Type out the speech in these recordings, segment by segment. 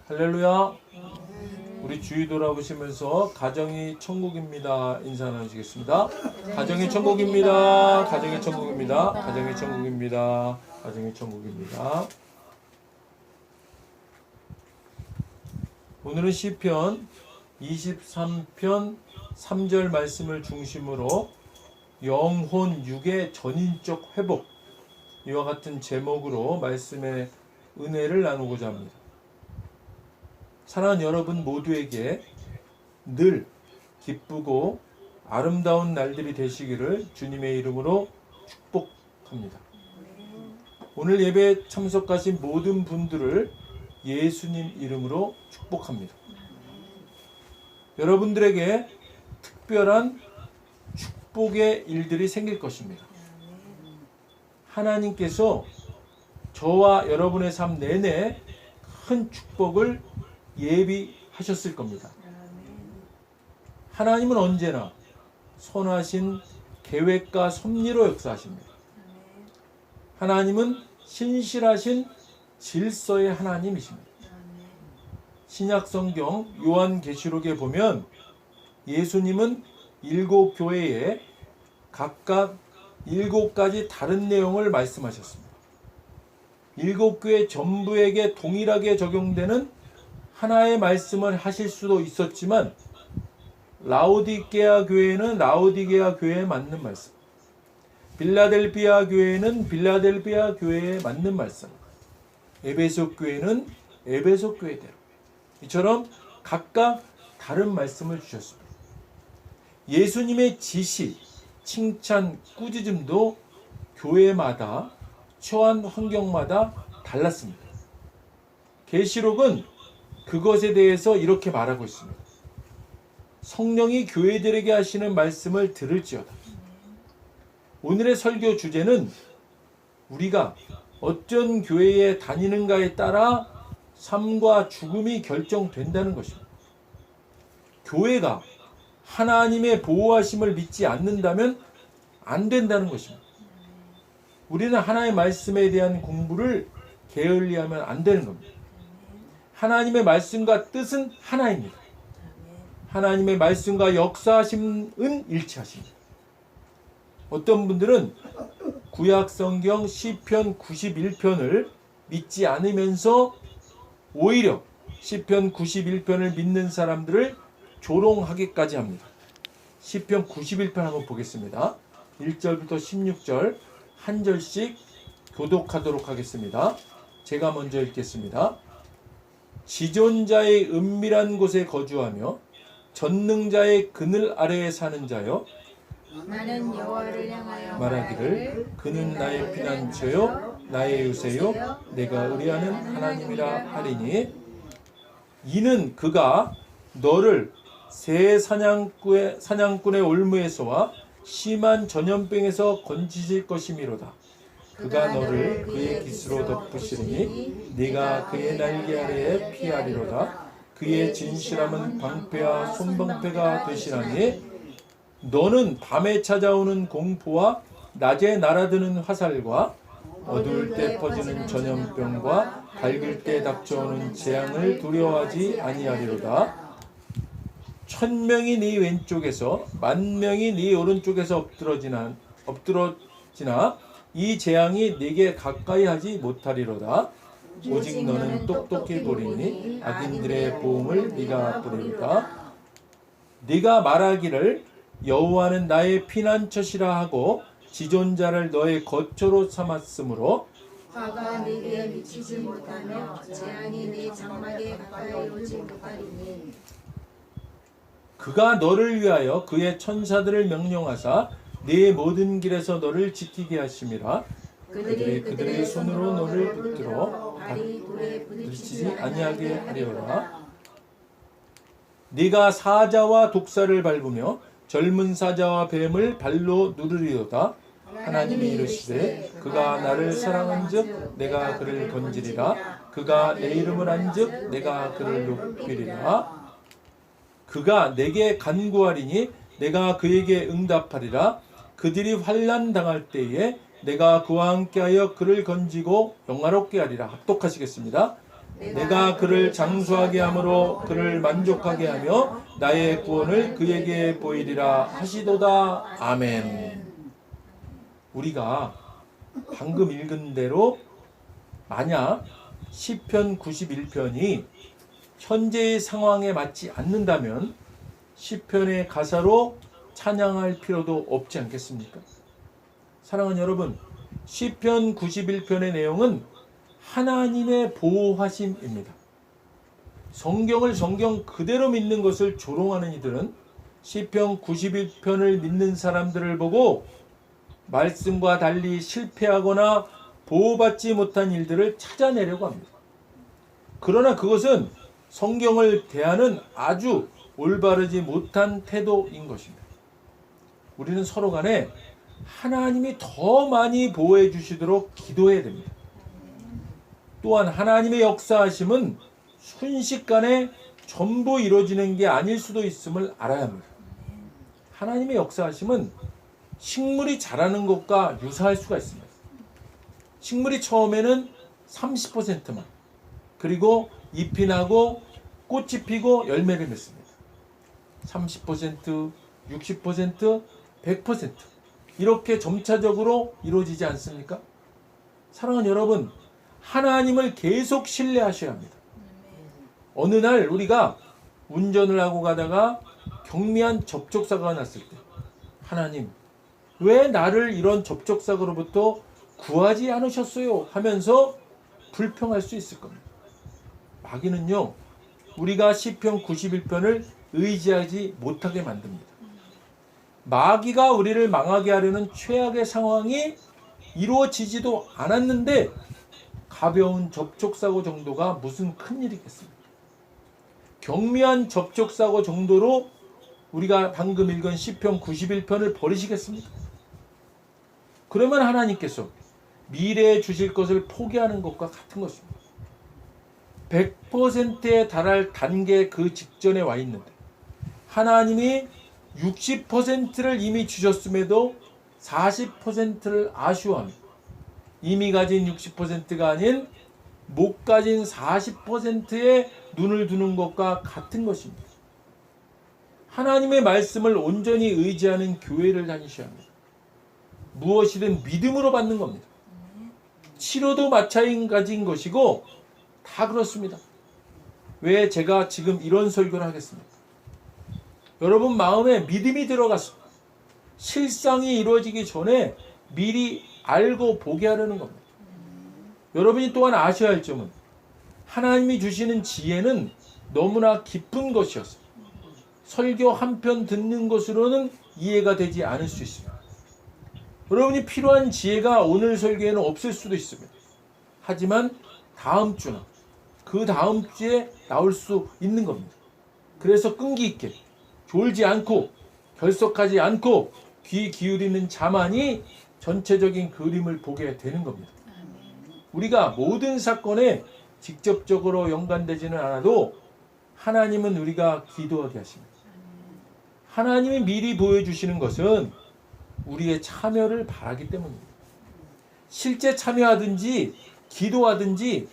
할렐루야. 우리 주위 돌아보시면서 가정이 천국입니다. 인사 나누시겠습니다. 가정이 천국입니다. 가정이 천국입니다. 가정이 천국입니다. 가정이 천국입니다. 오늘은 시편 23편 3절 말씀을 중심으로 영혼 육의 전인적 회복, 이와 같은 제목으로 말씀의 은혜를 나누고자 합니다. 사랑하는 여러분 모두에게 늘 기쁘고 아름다운 날들이 되시기를 주님의 이름으로 축복합니다. 오늘 예배에 참석하신 모든 분들을 예수님 이름으로 축복합니다. 여러분들에게 특별한 축복의 일들이 생길 것입니다. 하나님께서 저와 여러분의 삶 내내 큰 축복을 예비하셨을 겁니다. 하나님은 언제나 선하신 계획과 섭리로 역사하십니다. 하나님은 신실하신 질서의 하나님이십니다. 신약성경 요한계시록에 보면 예수님은 7교회에 각각 7가지 다른 내용을 말씀하셨습니다. 7교회 전부에게 동일하게 적용되는 하나의 말씀을 하실 수도 있었지만 라오디게아 교회는 라오디게아 교회에 맞는 말씀, 빌라델비아 교회는 빌라델비아 교회에 맞는 말씀, 에베소 교회는 에베소 교회대로, 이처럼 각각 다른 말씀을 주셨습니다. 예수님의 지시, 칭찬, 꾸짖음도 교회마다 처한 환경마다 달랐습니다. 계시록은 그것에 대해서 이렇게 말하고 있습니다. 성령이 교회들에게 하시는 말씀을 들을지어다. 오늘의 설교 주제는 우리가 어떤 교회에 다니는가에 따라 삶과 죽음이 결정된다는 것입니다. 교회가 하나님의 보호하심을 믿지 않는다면 안 된다는 것입니다. 우리는 하나님의 말씀에 대한 공부를 게을리하면 안 되는 겁니다. 하나님의 말씀과 뜻은 하나입니다. 하나님의 말씀과 역사하심은 일치하십니다. 어떤 분들은 구약성경 시편 91편을 믿지 않으면서 오히려 시편 91편을 믿는 사람들을 조롱하기까지 합니다. 시편 91편 한번 보겠습니다. 1절부터 16절 한 절씩 교독하도록 하겠습니다. 제가 먼저 읽겠습니다. 지존자의 은밀한 곳에 거주하며 전능자의 그늘 아래에 사는 자여, 나는 여호와를 향하여 말하기를 그는 나의 피난처요 나의 요새요 내가 의뢰하는 하나님이라 하리니, 이는 그가 너를 새 사냥꾼의 올무에서와 심한 전염병에서 건지실 것이미로다. 그가 너를 그의 깃으로 덮으시리니 네가 그의 날개 아래에 피하리로다. 그의 진실함은 방패와 손방패가 되시라니, 너는 밤에 찾아오는 공포와 낮에 날아드는 화살과 어두울 때 퍼지는 전염병과 밝을 때 닥쳐오는 재앙을 두려워하지 아니하리로다. 1000명이 네 왼쪽에서 10,000명이 네 오른쪽에서 엎드러지나 이 재앙이 네게 가까이 하지 못하리로다. 오직 너는 똑똑히 보리니 악인들의 보응을 네가 보리로다. 네가 말하기를 여호와는 나의 피난처시라 하고 지존자를 너의 거처로 삼았으므로 화가 네게 미치지 못하며 재앙이 네 장막에 가까이 오지 못하리니, 그가 너를 위하여 그의 천사들을 명령하사 네 모든 길에서 너를 지키게 하심이라. 그들이 그들의 손으로 너를 붙들어 발이 돌에 부딪히지 아니하게 하리로다. 네가 사자와 독사를 밟으며 젊은 사자와 뱀을 발로 누르리로다. 하나님이 이르시되 그가 나를 사랑한즉 내가 그를 건지리라. 그가 내 이름을 안즉 내가 그를 높이리라. 그가 내게 간구하리니 내가 그에게 응답하리라. 그들이 환난 당할 때에 내가 그와 함께하여 그를 건지고 영화롭게 하리라. 합독하시겠습니다. 내가 그를 장수하게 함으로 그를 만족하게 하며 나의 구원을 그에게 보이리라 하시도다. 아멘. 우리가 방금 읽은 대로 만약 시편 91편이 현재의 상황에 맞지 않는다면 시편의 가사로 찬양할 필요도 없지 않겠습니까? 사랑하는 여러분, 시편 91편의 내용은 하나님의 보호하심입니다. 성경을 성경 그대로 믿는 것을 조롱하는 이들은 시편 91편을 믿는 사람들을 보고 말씀과 달리 실패하거나 보호받지 못한 일들을 찾아내려고 합니다. 그러나 그것은 성경을 대하는 아주 올바르지 못한 태도인 것입니다. 우리는 서로 간에 하나님이 더 많이 보호해 주시도록 기도해야 됩니다. 또한 하나님의 역사하심은 순식간에 전부 이루어지는 게 아닐 수도 있음을 알아야 합니다. 하나님의 역사하심은 식물이 자라는 것과 유사할 수가 있습니다. 식물이 처음에는 30%만, 그리고 잎이 나고 꽃이 피고 열매를 맺습니다. 30%, 60%, 100% 이렇게 점차적으로 이루어지지 않습니까? 사랑하는 여러분, 하나님을 계속 신뢰하셔야 합니다. 어느 날 우리가 운전을 하고 가다가 경미한 접촉사고가 났을 때, 하나님, 왜 나를 이런 접촉사고로부터 구하지 않으셨어요? 하면서 불평할 수 있을 겁니다. 마귀는요, 우리가 시편 91편을 의지하지 못하게 만듭니다. 마귀가 우리를 망하게 하려는 최악의 상황이 이루어지지도 않았는데 가벼운 접촉사고 정도가 무슨 큰일이겠습니까? 경미한 접촉사고 정도로 우리가 방금 읽은 시편 91편을 버리시겠습니까? 그러면 하나님께서 미래에 주실 것을 포기하는 것과 같은 것입니다. 100%에 달할 단계 그 직전에 와 있는데 하나님이 60%를 이미 주셨음에도 40%를 아쉬워하며 이미 가진 60%가 아닌 못 가진 40%에 눈을 두는 것과 같은 것입니다. 하나님의 말씀을 온전히 의지하는 교회를 다니셔야 합니다. 무엇이든 믿음으로 받는 겁니다. 치료도 마찬가지인 것이고 다 그렇습니다. 왜 제가 지금 이런 설교를 하겠습니까? 여러분 마음에 믿음이 들어갔습니다. 실상이 이루어지기 전에 미리 알고 보게 하려는 겁니다. 여러분이 또한 아셔야 할 점은 하나님이 주시는 지혜는 너무나 깊은 것이었어요. 설교 한 편 듣는 것으로는 이해가 되지 않을 수 있습니다. 여러분이 필요한 지혜가 오늘 설교에는 없을 수도 있습니다. 하지만 다음 주나 그 다음 주에 나올 수 있는 겁니다. 그래서 끈기 있게 졸지 않고 결석하지 않고 귀 기울이는 자만이 전체적인 그림을 보게 되는 겁니다. 우리가 모든 사건에 직접적으로 연관되지는 않아도 하나님은 우리가 기도하게 하십니다. 하나님이 미리 보여주시는 것은 우리의 참여를 바라기 때문입니다. 실제 참여하든지 기도하든지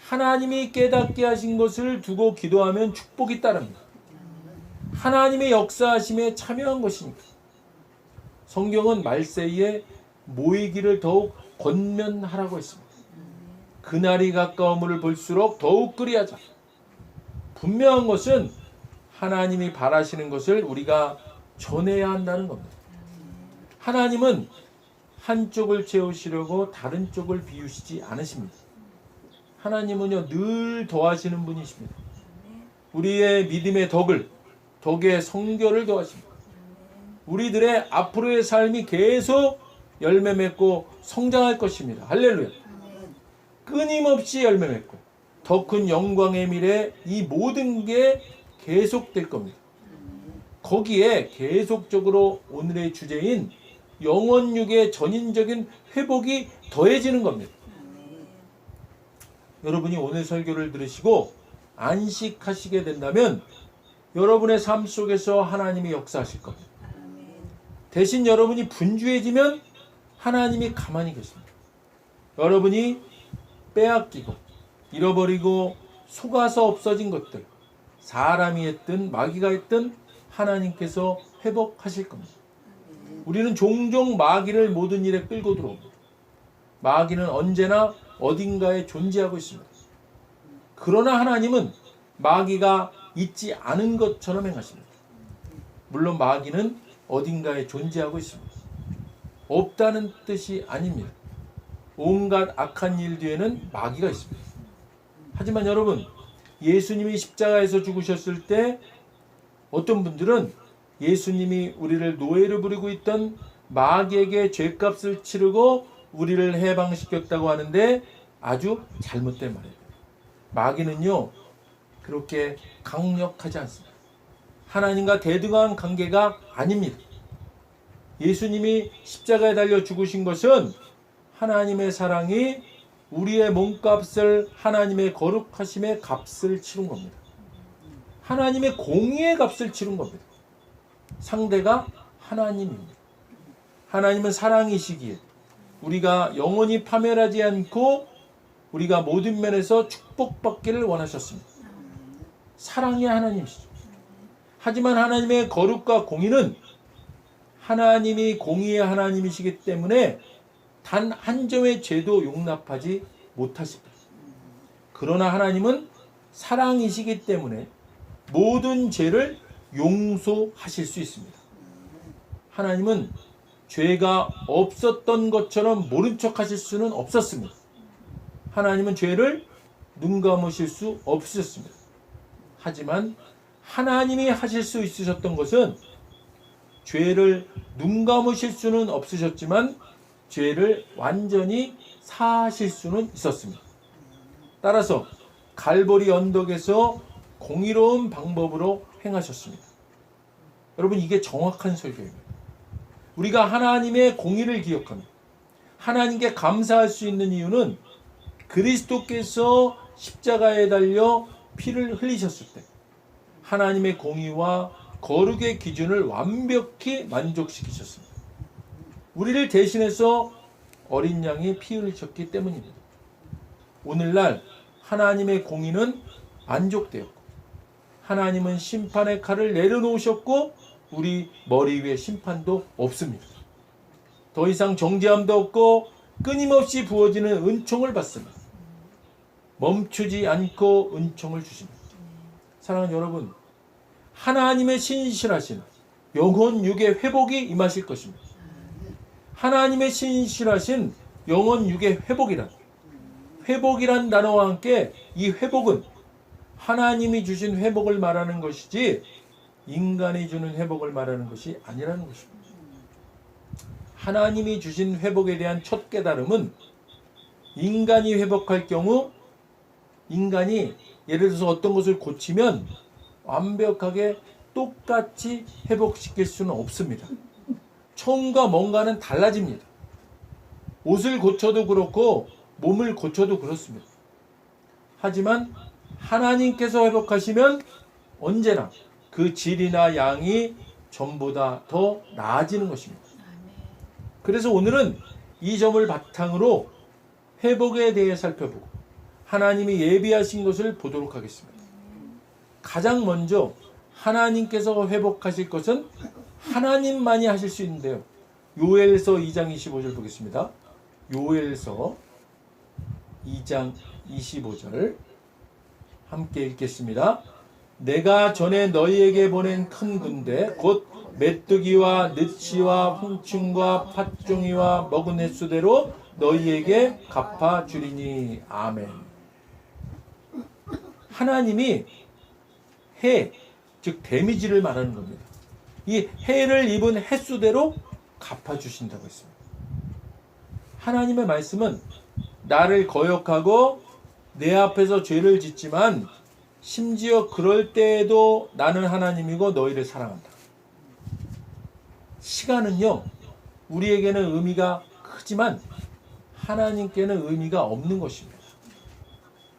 하나님이 깨닫게 하신 것을 두고 기도하면 축복이 따릅니다. 하나님의 역사하심에 참여한 것이니까. 성경은 말세에 모이기를 더욱 권면하라고 했습니다. 그날이 가까움을 볼수록 더욱 그리하자. 분명한 것은 하나님이 바라시는 것을 우리가 전해야 한다는 겁니다. 하나님은 한쪽을 채우시려고 다른 쪽을 비우시지 않으십니다. 하나님은요 늘 더하시는 분이십니다. 우리의 믿음의 덕의 성결을 더하십니다. 우리들의 앞으로의 삶이 계속 열매 맺고 성장할 것입니다. 할렐루야. 끊임없이 열매 맺고 더 큰 영광의 미래, 이 모든 게 계속될 겁니다. 거기에 계속적으로 오늘의 주제인 영원육의 전인적인 회복이 더해지는 겁니다. 여러분이 오늘 설교를 들으시고 안식하시게 된다면 여러분의 삶 속에서 하나님이 역사하실 겁니다. 대신 여러분이 분주해지면 하나님이 가만히 계십니다. 여러분이 빼앗기고 잃어버리고 속아서 없어진 것들, 사람이 했든 마귀가 했든 하나님께서 회복하실 겁니다. 우리는 종종 마귀를 모든 일에 끌고 들어옵니다. 마귀는 언제나 어딘가에 존재하고 있습니다. 그러나 하나님은 마귀가 있지 않은 것처럼 행하십니다. 물론 마귀는 어딘가에 존재하고 있습니다. 없다는 뜻이 아닙니다. 온갖 악한 일 뒤에는 마귀가 있습니다. 하지만 여러분, 예수님이 십자가에서 죽으셨을 때 어떤 분들은 예수님이 우리를 노예로 부리고 있던 마귀에게 죄값을 치르고 우리를 해방시켰다고 하는데 아주 잘못된 말이에요. 마귀는요, 그렇게 강력하지 않습니다. 하나님과 대등한 관계가 아닙니다. 예수님이 십자가에 달려 죽으신 것은 하나님의 사랑이 우리의 몸값을, 하나님의 거룩하심의 값을 치른 겁니다. 하나님의 공의의 값을 치른 겁니다. 상대가 하나님입니다. 하나님은 사랑이시기에 우리가 영원히 파멸하지 않고 우리가 모든 면에서 축복받기를 원하셨습니다. 사랑의 하나님이시죠. 하지만 하나님의 거룩과 공의는 하나님이 공의의 하나님이시기 때문에 단 한 점의 죄도 용납하지 못하십니다. 그러나 하나님은 사랑이시기 때문에 모든 죄를 용서하실 수 있습니다. 하나님은 죄가 없었던 것처럼 모른 척 하실 수는 없었습니다. 하나님은 죄를 눈 감으실 수 없으셨습니다. 하지만 하나님이 하실 수 있으셨던 것은 죄를 눈 감으실 수는 없으셨지만 죄를 완전히 사하실 수는 있었습니다. 따라서 갈보리 언덕에서 공의로운 방법으로 행하셨습니다. 여러분, 이게 정확한 설교입니다. 우리가 하나님의 공의를 기억합니다. 하나님께 감사할 수 있는 이유는 그리스도께서 십자가에 달려 피를 흘리셨을 때 하나님의 공의와 거룩의 기준을 완벽히 만족시키셨습니다. 우리를 대신해서 어린 양이 피 흘리셨기 때문입니다. 오늘날 하나님의 공의는 만족되었고 하나님은 심판의 칼을 내려놓으셨고 우리 머리 위에 심판도 없습니다. 더 이상 정죄함도 없고 끊임없이 부어지는 은총을 받습니다. 멈추지 않고 은총을 주십니다. 사랑하는 여러분, 하나님의 신실하신 영혼 육의 회복이 임하실 것입니다. 하나님의 신실하신 영혼 육의 회복이란 단어와 함께 이 회복은 하나님이 주신 회복을 말하는 것이지 인간이 주는 회복을 말하는 것이 아니라는 것입니다. 하나님이 주신 회복에 대한 첫 깨달음은 인간이 회복할 경우 인간이 예를 들어서 어떤 것을 고치면 완벽하게 똑같이 회복시킬 수는 없습니다. 처음과 뭔가는 달라집니다. 옷을 고쳐도 그렇고 몸을 고쳐도 그렇습니다. 하지만 하나님께서 회복하시면 언제나 그 질이나 양이 전보다 더 나아지는 것입니다. 그래서 오늘은 이 점을 바탕으로 회복에 대해 살펴보고 하나님이 예비하신 것을 보도록 하겠습니다. 가장 먼저 하나님께서 회복하실 것은 하나님만이 하실 수 있는데요. 요엘서 2장 25절 보겠습니다. 요엘서 2장 25절 함께 읽겠습니다. 내가 전에 너희에게 보낸 큰 군대 곧 메뚜기와 느치와 홍충과 팥종이와 먹은 횟수대로 너희에게 갚아주리니. 아멘. 하나님이 해, 즉 데미지를 말하는 겁니다. 이 해를 입은 횟수대로 갚아주신다고 했습니다. 하나님의 말씀은 나를 거역하고 내 앞에서 죄를 짓지만 심지어 그럴 때에도 나는 하나님이고 너희를 사랑한다. 시간은요, 우리에게는 의미가 크지만 하나님께는 의미가 없는 것입니다.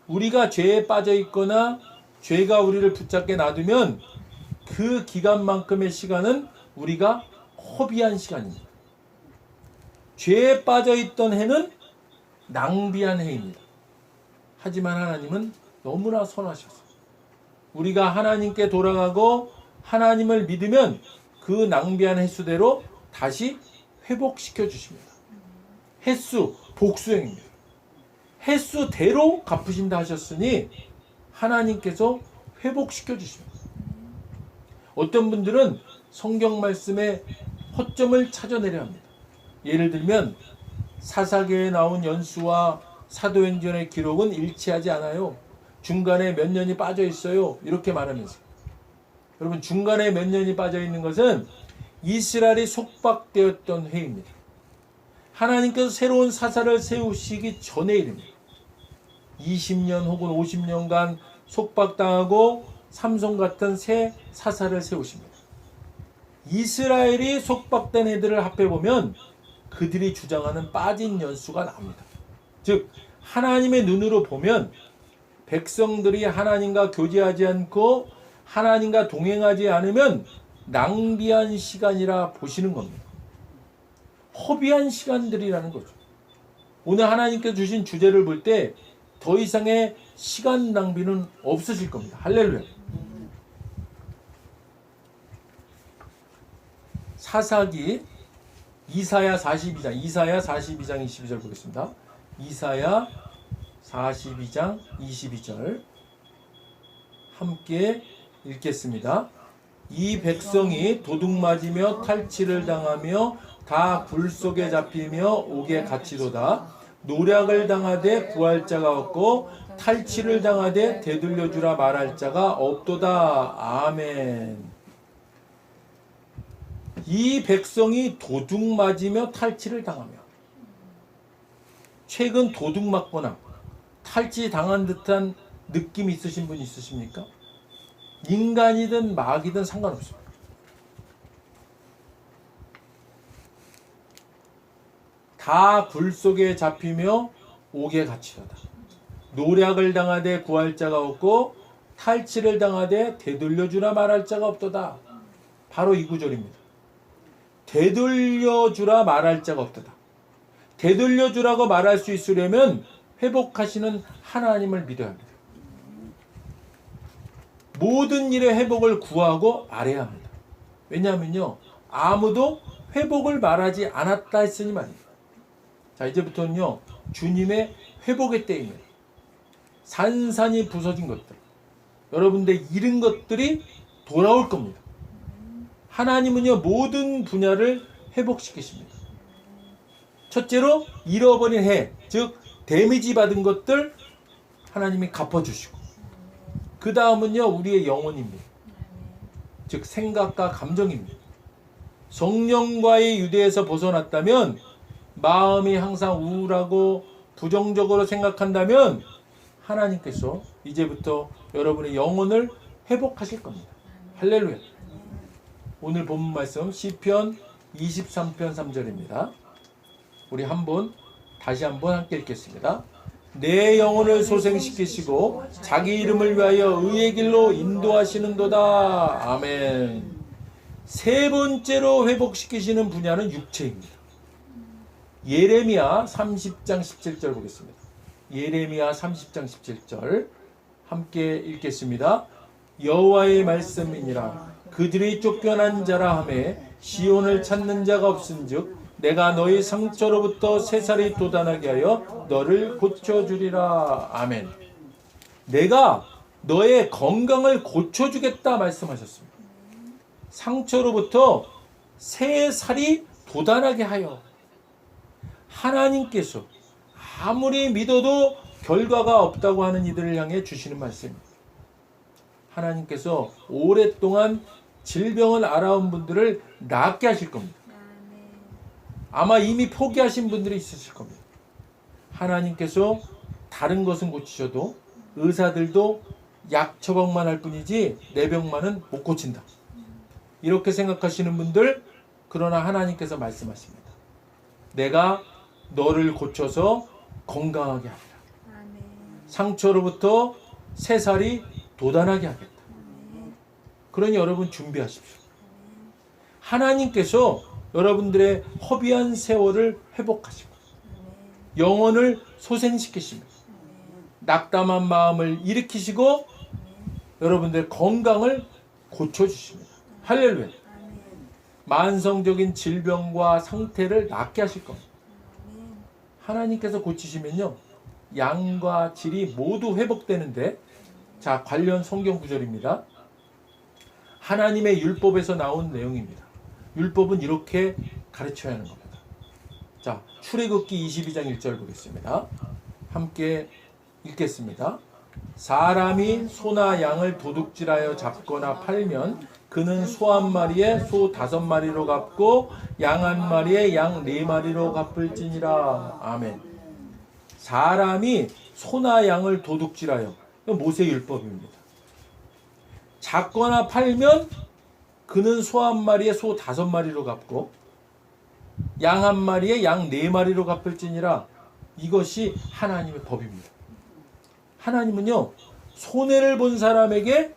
우리가 죄에 빠져 있거나 죄가 우리를 붙잡게 놔두면 그 기간만큼의 시간은 우리가 허비한 시간입니다. 죄에 빠져 있던 해는 낭비한 해입니다. 하지만 하나님은 너무나 선하셔서 우리가 하나님께 돌아가고 하나님을 믿으면 그 낭비한 횟수대로 다시 회복시켜 주십니다. 횟수, 복수행입니다. 횟수대로 갚으신다 하셨으니 하나님께서 회복시켜 주십니다. 어떤 분들은 성경 말씀에 허점을 찾아내려 합니다. 예를 들면 사사기에 나온 연수와 사도행전의 기록은 일치하지 않아요. 중간에 몇 년이 빠져 있어요. 이렇게 말하면서, 여러분, 중간에 몇 년이 빠져 있는 것은 이스라엘이 속박되었던 해입니다. 하나님께서 새로운 사사를 세우시기 전의 일입니다. 20년 혹은 50년간 속박당하고 삼손 같은 새 사사를 세우십니다. 이스라엘이 속박된 애들을 합해보면 그들이 주장하는 빠진 연수가 나옵니다. 즉 하나님의 눈으로 보면 백성들이 하나님과 교제하지 않고 하나님과 동행하지 않으면 낭비한 시간이라 보시는 겁니다. 허비한 시간들이라는 거죠. 오늘 하나님께서 주신 주제를 볼 때 더 이상의 시간 낭비는 없으실 겁니다. 할렐루야. 사사기 이사야 42장 22장 보겠습니다. 이사야 42장 22절 함께 읽겠습니다. 이 백성이 도둑 맞으며 탈취를 당하며 다 불 속에 잡히며 옥에 갇히도다. 노략을 당하되 구할 자가 없고 탈취를 당하되 되돌려주라 말할 자가 없도다. 아멘. 이 백성이 도둑 맞으며 탈취를 당하며, 최근 도둑 맞거나 탈취 당한 듯한 느낌이 있으신 분 있으십니까? 인간이든 마귀든 상관없습니다. 다 불 속에 잡히며 옥에 갇히도다. 노략을 당하되 구할 자가 없고 탈취를 당하되 되돌려주라 말할 자가 없도다. 바로 이 구절입니다. 되돌려주라 말할 자가 없도다. 되돌려주라고 말할 수 있으려면 회복하시는 하나님을 믿어야 합니다. 모든 일의 회복을 구하고 말해야 합니다. 왜냐하면요, 아무도 회복을 말하지 않았다 했으니 말입니다. 자, 이제부터는요, 주님의 회복의 때입니다. 산산이 부서진 것들, 여러분들 잃은 것들이 돌아올 겁니다. 하나님은요, 모든 분야를 회복시키십니다. 첫째로 잃어버린 해, 즉 데미지 받은 것들 하나님이 갚아주시고, 그 다음은요, 우리의 영혼입니다. 즉 생각과 감정입니다. 성령과의 유대에서 벗어났다면, 마음이 항상 우울하고 부정적으로 생각한다면 하나님께서 이제부터 여러분의 영혼을 회복하실 겁니다. 할렐루야. 오늘 본문 말씀 시편 23편 3절입니다. 우리 다시 한번 함께 읽겠습니다. 내 영혼을 소생시키시고 자기 이름을 위하여 의의 길로 인도하시는도다. 아멘. 세 번째로 회복시키시는 분야는 육체입니다. 예레미야 30장 17절 보겠습니다. 예레미야 30장 17절 함께 읽겠습니다. 여호와의 말씀이니라. 그들이 쫓겨난 자라 하매 시온을 찾는 자가 없은즉 내가 너희 상처로부터 새살이 돋아나게 하여 너를 고쳐주리라. 아멘. 내가 너의 건강을 고쳐주겠다 말씀하셨습니다. 상처로부터 새살이 돋아나게 하여. 하나님께서 아무리 믿어도 결과가 없다고 하는 이들을 향해 주시는 말씀입니다. 하나님께서 오랫동안 질병을 앓아온 분들을 낫게 하실 겁니다. 아마 이미 포기하신 분들이 있으실 겁니다. 하나님께서 다른 것은 고치셔도 의사들도 약 처방만 할 뿐이지 내 병만은 못 고친다. 이렇게 생각하시는 분들, 그러나 하나님께서 말씀하십니다. 내가 너를 고쳐서 건강하게 하리라. 상처로부터 새살이 돋아나게 하겠다. 그러니 여러분 준비하십시오. 하나님께서 여러분들의 허비한 세월을 회복하시고 영혼을 소생시키시며 낙담한 마음을 일으키시고 여러분들의 건강을 고쳐주십니다. 할렐루야. 만성적인 질병과 상태를 낫게 하실 겁니다. 하나님께서 고치시면요, 양과 질이 모두 회복되는데, 자, 관련 성경 구절입니다. 하나님의 율법에서 나온 내용입니다. 율법은 이렇게 가르쳐야 하는 겁니다. 자, 출애굽기 22장 1절 보겠습니다. 함께 읽겠습니다. 사람이 소나 양을 도둑질하여 잡거나 팔면 그는 소 한 마리에 소 5마리로 갚고 양 한 마리에 양 4마리로 갚을지니라. 아멘. 사람이 소나 양을 도둑질하여, 모세 율법입니다. 잡거나 팔면 그는 소 한 마리에 소 5마리로 갚고 양 한 마리에 양 4마리로 갚을지니라. 이것이 하나님의 법입니다. 하나님은요, 손해를 본 사람에게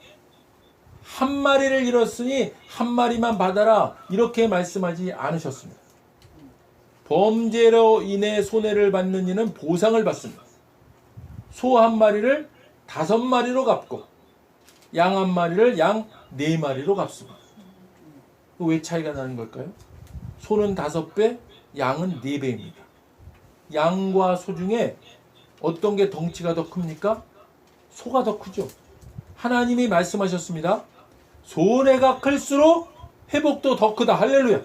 한 마리를 잃었으니 한 마리만 받아라, 이렇게 말씀하지 않으셨습니다. 범죄로 인해 손해를 받는 이는 보상을 받습니다. 소 한 마리를 5마리로 갚고 양 한 마리를 양 4마리로 갚습니다. 왜 차이가 나는 걸까요? 소는 5배, 양은 4배입니다. 양과 소 중에 어떤 게 덩치가 더 큽니까? 소가 더 크죠. 하나님이 말씀하셨습니다. 손해가 클수록 회복도 더 크다. 할렐루야.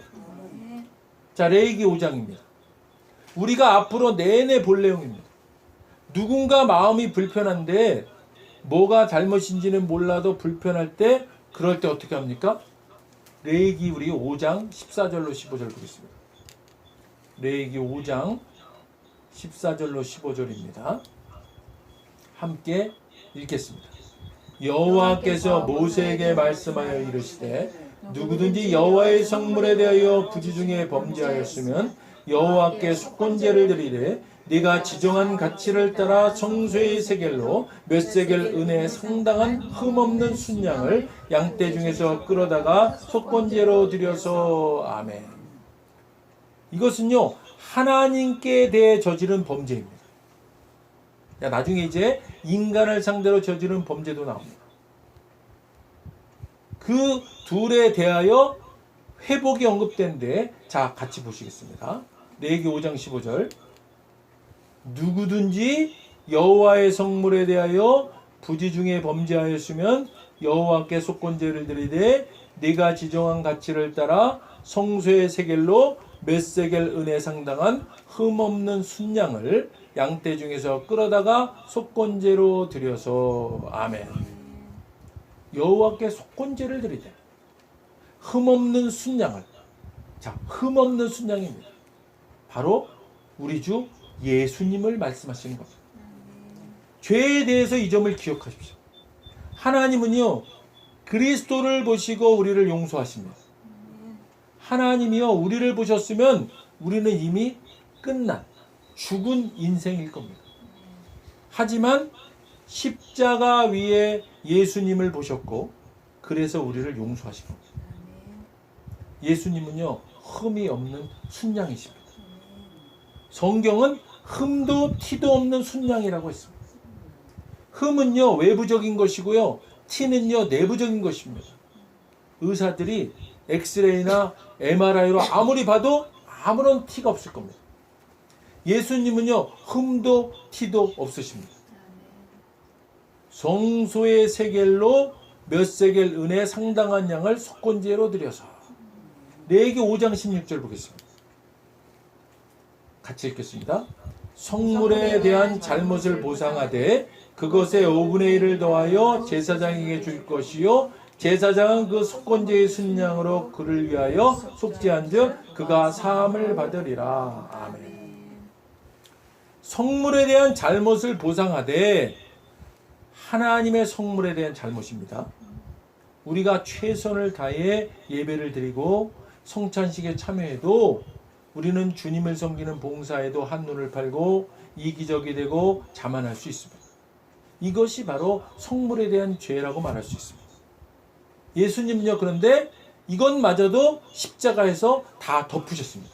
자, 레위기 5장입니다. 우리가 앞으로 내내 볼 내용입니다. 누군가 마음이 불편한데 뭐가 잘못인지는 몰라도 불편할 때, 그럴 때 어떻게 합니까? 레위기 우리 5장 14절로 15절 보겠습니다. 레위기 5장 14절로 15절입니다. 함께 읽겠습니다. 여호와께서 모세에게 말씀하여 이르시되 누구든지 여호와의 성물에 대하여 부지 중에 범죄하였으면 여호와께 속건제를 드리되 네가 지정한 가치를 따라 성소의 세겔로 몇 세겔 은에 상당한 흠없는 순양을 양떼 중에서 끌어다가 속건제로 드려서. 아멘. 이것은요, 하나님께 대해 저지른 범죄입니다. 나중에 이제 인간을 상대로 저지른 범죄도 나옵니다. 그 둘에 대하여 회복이 언급되는데, 자, 같이 보시겠습니다. 레위기 5장 15절. 누구든지 여호와의 성물에 대하여 부지 중에 범죄하였으면 여호와께 속건제를 드리되 네가 지정한 가치를 따라 성소의 세겔로 몇 세겔 은에 상당한 흠없는 순양을 양떼 중에서 끌어다가 속건제로 드려서. 아멘. 여호와께 속건제를 드리되 흠없는 순양을. 자, 흠없는 순양입니다. 바로 우리 주 예수님을 말씀하시는 겁니다. 죄에 대해서 이 점을 기억하십시오. 하나님은요, 그리스도를 보시고 우리를 용서하십니다. 하나님이요, 우리를 보셨으면 우리는 이미 끝난 죽은 인생일 겁니다. 하지만 십자가 위에 예수님을 보셨고 그래서 우리를 용서하신 겁니다. 예수님은요, 흠이 없는 순양이십니다. 성경은 흠도 티도 없는 순양이라고 했습니다. 흠은요, 외부적인 것이고요, 티는요, 내부적인 것입니다. 의사들이 엑스레이나 MRI로 아무리 봐도 아무런 티가 없을 겁니다. 예수님은요, 흠도 티도 없으십니다. 성소의 세겔로 몇 세겔 은에 상당한 양을 속건제로 드려서. 레위기 5장 16절 보겠습니다. 같이 읽겠습니다. 성물에 대한 잘못을 보상하되 그것의 5분의 1을 더하여 제사장에게 줄 것이요 제사장은 그 속건제의 순양으로 그를 위하여 속죄한즉 그가 사함을 받으리라. 아멘. 성물에 대한 잘못을 보상하되 하나님의 성물에 대한 잘못입니다. 우리가 최선을 다해 예배를 드리고 성찬식에 참여해도 우리는 주님을 섬기는 봉사에도 한눈을 팔고 이기적이 되고 자만할 수 있습니다. 이것이 바로 성물에 대한 죄라고 말할 수 있습니다. 예수님은요, 그런데 이것마저도 십자가에서 다 덮으셨습니다.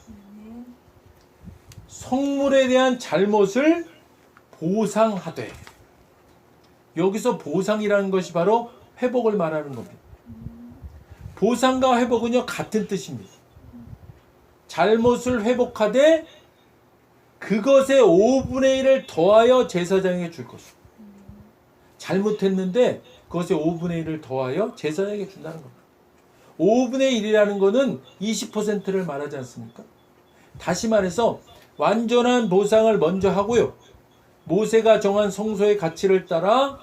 성물에 대한 잘못을 보상하되 여기서 보상이라는 것이 바로 회복을 말하는 겁니다. 보상과 회복은요 같은 뜻입니다. 잘못을 회복하되 그것의 5분의 1을 더하여 제사장에게 줄 것이고, 잘못했는데 그것의 5분의 1을 더하여 제사장에게 준다는 겁니다. 5분의 1이라는 것은 20%를 말하지 않습니까? 다시 말해서 완전한 보상을 먼저 하고요, 모세가 정한 성소의 가치를 따라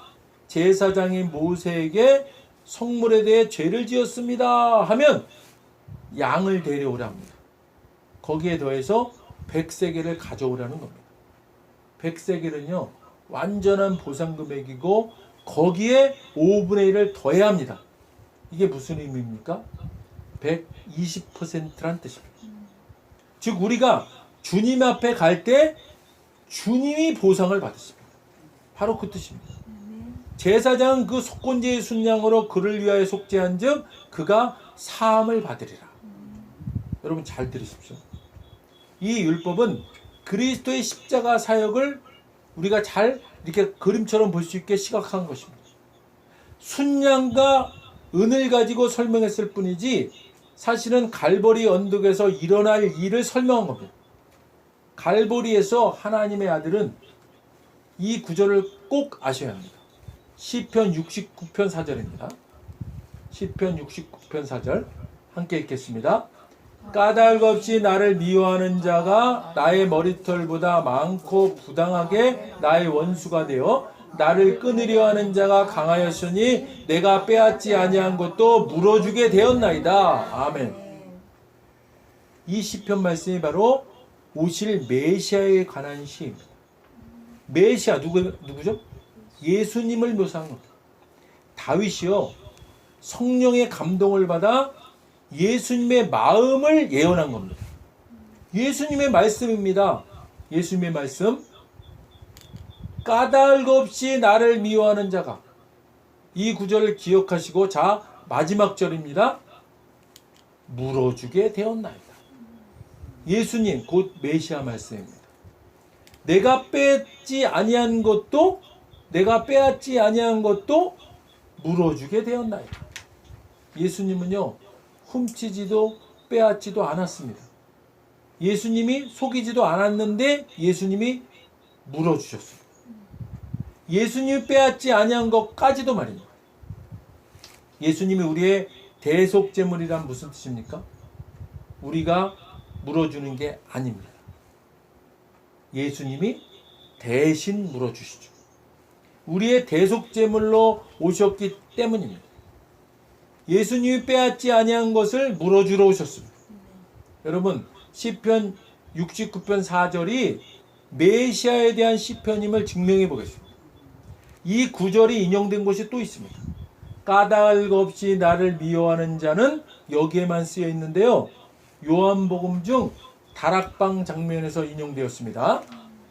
제사장인 모세에게 성물에 대해 죄를 지었습니다 하면 양을 데려오라 합니다. 거기에 더해서 100세겔을 가져오라는 겁니다. 100세겔은요 완전한 보상 금액이고 거기에 5분의 1을 더해야 합니다. 이게 무슨 의미입니까? 120%란 뜻입니다. 즉 우리가 주님 앞에 갈 때 주님이 보상을 받으십니다. 바로 그 뜻입니다. 제사장은 그 속건제의 순양으로 그를 위하여 속죄한 즉 그가 사함을 받으리라. 여러분 잘 들으십시오. 이 율법은 그리스도의 십자가 사역을 우리가 잘 이렇게 그림처럼 볼 수 있게 시각한 것입니다. 순양과 은을 가지고 설명했을 뿐이지 사실은 갈보리 언덕에서 일어날 일을 설명한 겁니다. 갈보리에서 하나님의 아들은 이 구절을 꼭 아셔야 합니다. 시편 69편 4절입니다. 시편 69편 4절 함께 읽겠습니다. 까닭 없이 나를 미워하는 자가 나의 머리털보다 많고 부당하게 나의 원수가 되어 나를 끊으려 하는 자가 강하였으니 내가 빼앗지 아니한 것도 물어주게 되었나이다. 아멘. 이 시편 말씀이 바로 오실 메시아에 관한 시입니다. 메시아 누구죠? 예수님을 묘사한 겁니다. 다윗이요 성령의 감동을 받아 예수님의 마음을 예언한 겁니다. 예수님의 말씀입니다. 예수님의 말씀. 까닭 없이 나를 미워하는 자가, 이 구절을 기억하시고, 자 마지막 절입니다. 물어주게 되었나이다. 예수님 곧 메시아 말씀입니다. 내가 빼앗지 아니한 것도 물어주게 되었나이다. 예수님은요 훔치지도 빼앗지도 않았습니다. 예수님이 속이지도 않았는데 예수님이 물어주셨습니다. 예수님이 빼앗지 아니한 것까지도 말입니다. 예수님이 우리의 대속제물이란 무슨 뜻입니까? 우리가 물어주는 게 아닙니다. 예수님이 대신 물어주시죠. 우리의 대속제물로 오셨기 때문입니다. 예수님이 빼앗지 아니한 것을 물어주러 오셨습니다. 여러분 시편 69편 4절이 메시아에 대한 시편임을 증명해 보겠습니다. 이 구절이 인용된 곳이 또 있습니다. 까닭 없이 나를 미워하는 자는 여기에만 쓰여 있는데요, 요한복음 중 다락방 장면에서 인용되었습니다.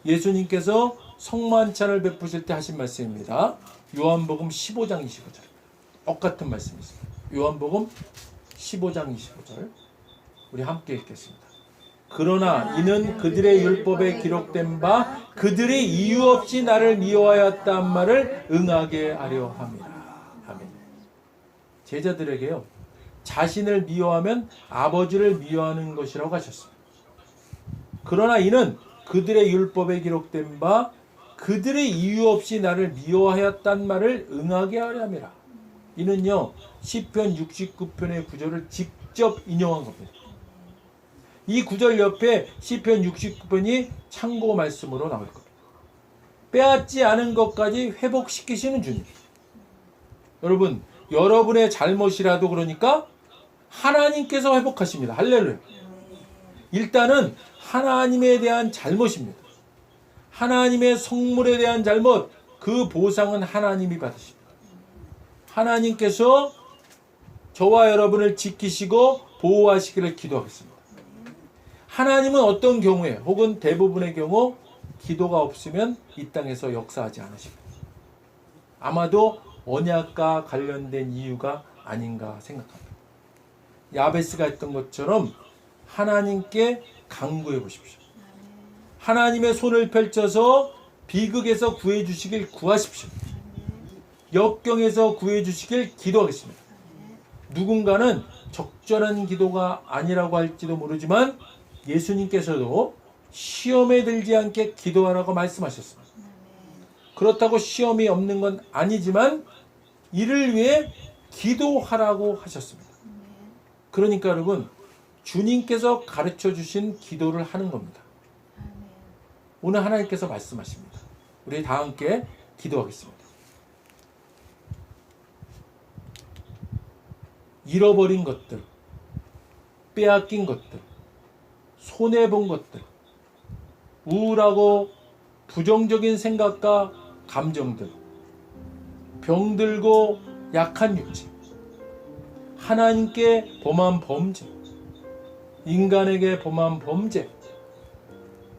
예수님께서 성만찬을 베푸실 때 하신 말씀입니다. 요한복음 15장 25절 똑같은 말씀이습니다. 요한복음 15장 25절 우리 함께 읽겠습니다. 그러나 이는 그들의 율법에 기록된 바 그들이 이유 없이 나를 미워하였단 말을 응하게 하려 함이라. 아멘. 제자들에게요 자신을 미워하면 아버지를 미워하는 것이라고 하셨습니다. 그러나 이는 그들의 율법에 기록된 바 그들의 이유 없이 나를 미워하였단 말을 응하게 하려 함이라. 이는요 시편 69편의 구절을 직접 인용한 겁니다. 이 구절 옆에 시편 69편이 참고 말씀으로 나올 겁니다. 빼앗지 않은 것까지 회복시키시는 주님. 여러분 여러분의 잘못이라도 그러니까 하나님께서 회복하십니다. 할렐루야. 일단은 하나님에 대한 잘못입니다. 하나님의 성물에 대한 잘못, 그 보상은 하나님이 받으십니다. 하나님께서 저와 여러분을 지키시고 보호하시기를 기도하겠습니다. 하나님은 어떤 경우에 혹은 대부분의 경우 기도가 없으면 이 땅에서 역사하지 않으십니다. 아마도 언약과 관련된 이유가 아닌가 생각합니다. 야베스가 했던 것처럼 하나님께 간구해 보십시오. 하나님의 손을 펼쳐서 비극에서 구해 주시길 구하십시오. 역경에서 구해주시길 기도하겠습니다. 누군가는 적절한 기도가 아니라고 할지도 모르지만 예수님께서도 시험에 들지 않게 기도하라고 말씀하셨습니다. 그렇다고 시험이 없는 건 아니지만 이를 위해 기도하라고 하셨습니다. 그러니까 여러분, 주님께서 가르쳐 주신 기도를 하는 겁니다. 오늘 하나님께서 말씀하십니다. 우리 다 함께 기도하겠습니다. 잃어버린 것들, 빼앗긴 것들, 손해본 것들, 우울하고 부정적인 생각과 감정들, 병들고 약한 육체, 하나님께 범한 범죄, 인간에게 범한 범죄,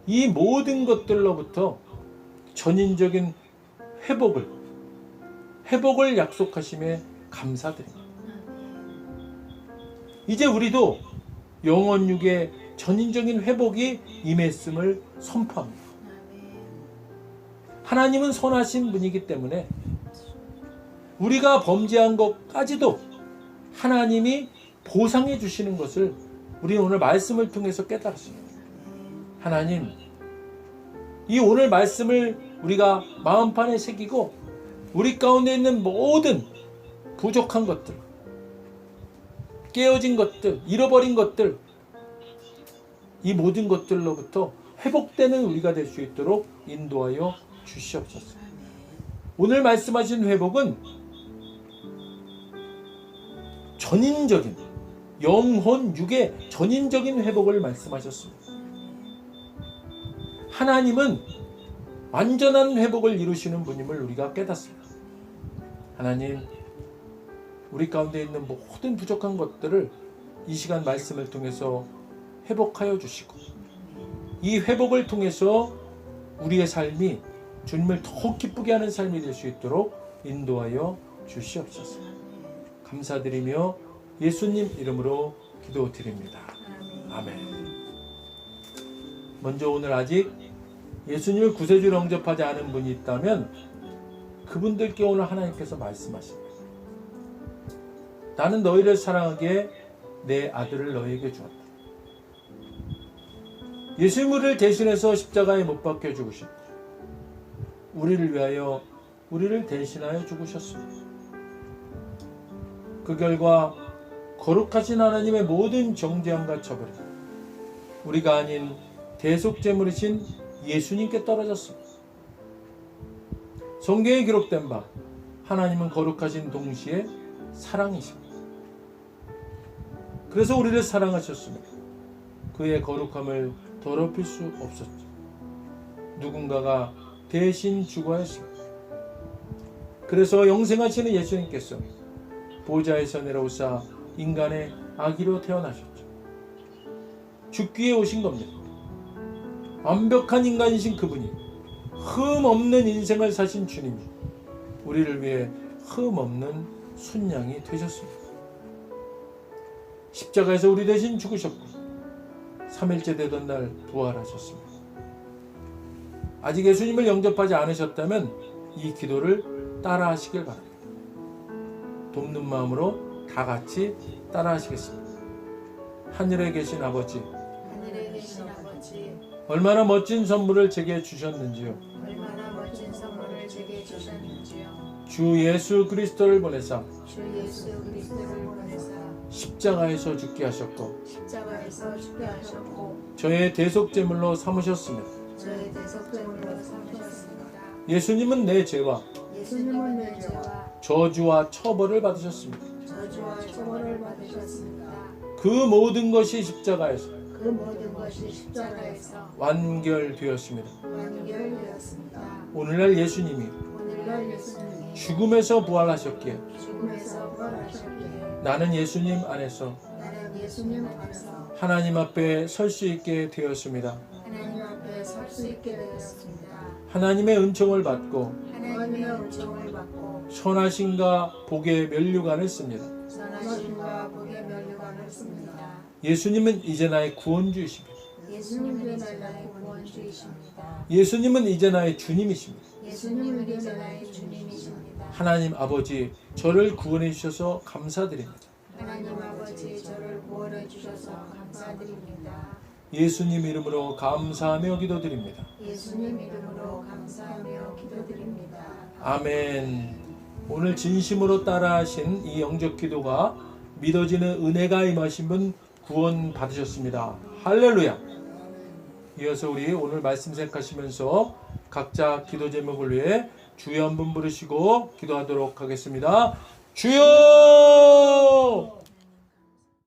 이 모든 것들로부터 전인적인 회복을 약속하심에 감사드립니다. 이제 우리도 영혼육의 전인적인 회복이 임했음을 선포합니다. 하나님은 선하신 분이기 때문에 우리가 범죄한 것까지도 하나님이 보상해 주시는 것을 우리 오늘 말씀을 통해서 깨달았습니다. 하나님, 이 오늘 말씀을 우리가 마음판에 새기고 우리 가운데 있는 모든 부족한 것들, 깨어진 것들, 잃어버린 것들, 이 모든 것들로부터 회복되는 우리가 될 수 있도록 인도하여 주시옵소서. 오늘 말씀하신 회복은 전인적인, 영혼, 육의 전인적인 회복을 말씀하셨습니다. 하나님은 완전한 회복을 이루시는 분임을 우리가 깨닫습니다. 하나님, 우리 가운데 있는 모든 부족한 것들을 이 시간 말씀을 통해서 회복하여 주시고, 이 회복을 통해서 우리의 삶이 주님을 더욱 기쁘게 하는 삶이 될 수 있도록 인도하여 주시옵소서. 감사드리며 예수님 이름으로 기도드립니다. 아멘. 먼저 오늘 아직 예수님을 구세주로 영접하지 않은 분이 있다면 그분들께 오늘 하나님께서 말씀하십니다. 나는 너희를 사랑하기에 내 아들을 너희에게 주었다. 예수님을 우리를 대신해서 십자가에 못 박혀 죽으셨다. 우리를 위하여 우리를 대신하여 죽으셨습니다. 그 결과 거룩하신 하나님의 모든 정죄함과 처벌이 우리가 아닌 대속제물이신 예수님께 떨어졌습니다. 성경에 기록된 바 하나님은 거룩하신 동시에 사랑이십니다. 그래서 우리를 사랑하셨습니다. 그의 거룩함을 더럽힐 수 없었죠. 누군가가 대신 죽어야 했습니다. 그래서 영생하시는 예수님께서 보좌에서 내려오사 인간의 아기로 태어나셨죠. 죽기에 오신 겁니다. 완벽한 인간이신 그분이 흠 없는 인생을 사신 주님이 우리를 위해 흠 없는 순양이 되셨습니다. 십자가에서 우리 대신 죽으셨고 3일째 되던 날 부활하셨습니다. 아직 예수님을 영접하지 않으셨다면 이 기도를 따라 하시길 바랍니다. 돕는 마음으로 다 같이 따라 하시겠습니다. 하늘에 계신 아버지, 얼마나 멋진 선물을 제게 주셨는지요. 주 예수 그리스도를 보내사 십자가에서 죽게 하셨고 저의 대속제물로 삼으셨습니다. 예수님은 내 죄와 저주와 처벌을 받으셨습니다. 그 모든 것이 십자가에서 완결되었습니다. 오늘날 예수님이 죽음에서 부활하셨기에 나는 예수님 안에서 하나님 앞에 설 수 있게 되었습니다. 하나님의 은총을 받고 선하심과 복의 면류관을 씁니다. 예수님은 이제 나의 구원주이십니다. 예수님은 이제 나의 주님이십니다. 하나님 아버지, 저를 구원해 주셔서 감사드립니다. 하나님 아버지, 저를 구원해 주셔서 감사드립니다. 예수님 이름으로 감사하며 기도드립니다. 예수님 이름으로 감사하며 기도드립니다. 아멘. 오늘 진심으로 따라하신 이 영적 기도가 믿어지는 은혜가 임하신 분 구원 받으셨습니다. 할렐루야. 이어서 우리 오늘 말씀 생각하시면서 각자 기도 제목을 위해 주여 한 분 부르시고 기도하도록 하겠습니다. 주여!